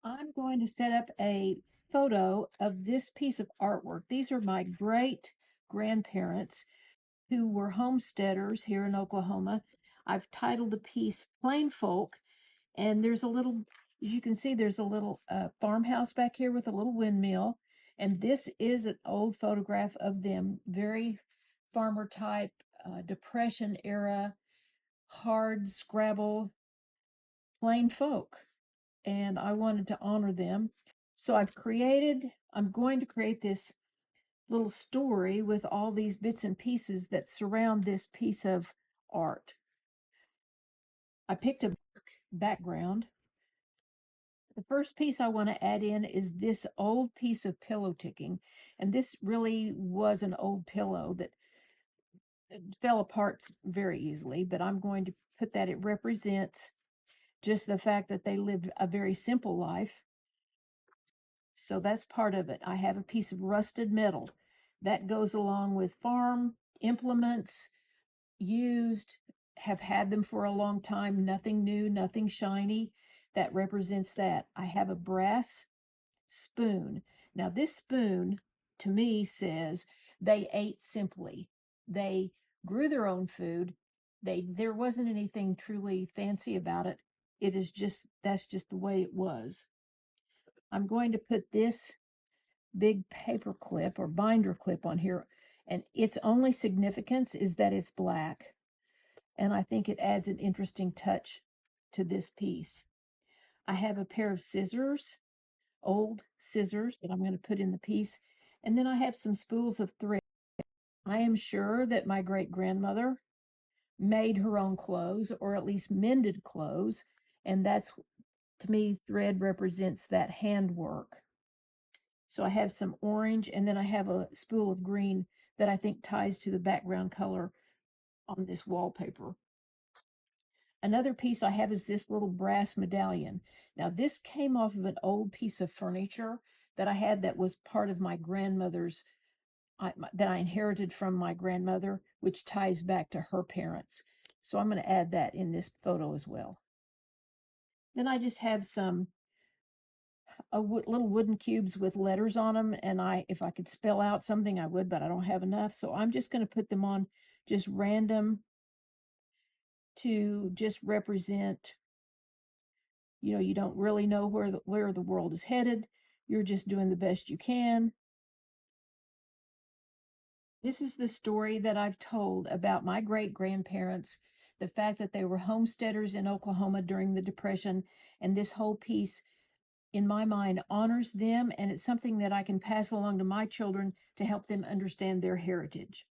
I'm going to set up a photo of this piece of artwork. These are my great grandparents who were homesteaders here in Oklahoma. I've titled the piece Plain Folk, and there's a little, as you can see, there's a little farmhouse back here with a little windmill. And this is an old photograph of them, very farmer type, Depression era, hard scrabble, plain folk. And I wanted to honor them. So I'm going to create this little story with all these bits and pieces that surround this piece of art. I picked a background. The first piece I want to add in is this old piece of pillow ticking. And this really was an old pillow that fell apart very easily, but I'm going to put that it represents just the fact that they lived a very simple life. So that's part of it. I have a piece of rusted metal that goes along with farm implements used, have had them for a long time, nothing new, nothing shiny. That represents that. I have a brass spoon. Now, this spoon to me says they ate simply. They grew their own food. There wasn't anything truly fancy about it. That's just the way it was. I'm going to put this big paper clip or binder clip on here, and its only significance is that it's black. And I think it adds an interesting touch to this piece. I have a pair of scissors, old scissors, that I'm going to put in the piece. And then I have some spools of thread. I am sure that my great grandmother made her own clothes, or at least mended clothes. And that's, to me, thread represents that handwork. So I have some orange, and then I have a spool of green that I think ties to the background color on this wallpaper. Another piece I have is this little brass medallion. Now, this came off of an old piece of furniture that I had that was part of my grandmother's, that I inherited from my grandmother, which ties back to her parents. So I'm going to add that in this photo as well. Then I just have some little wooden cubes with letters on them, and if I could spell out something I would, but I don't have enough, so I'm just going to put them on just random to just represent, you don't really know where the world is headed. You're just doing the best you can. This is the story that I've told about my great grandparents, the fact that they were homesteaders in Oklahoma during the Depression, and this whole piece, in my mind, honors them, and it's something that I can pass along to my children to help them understand their heritage.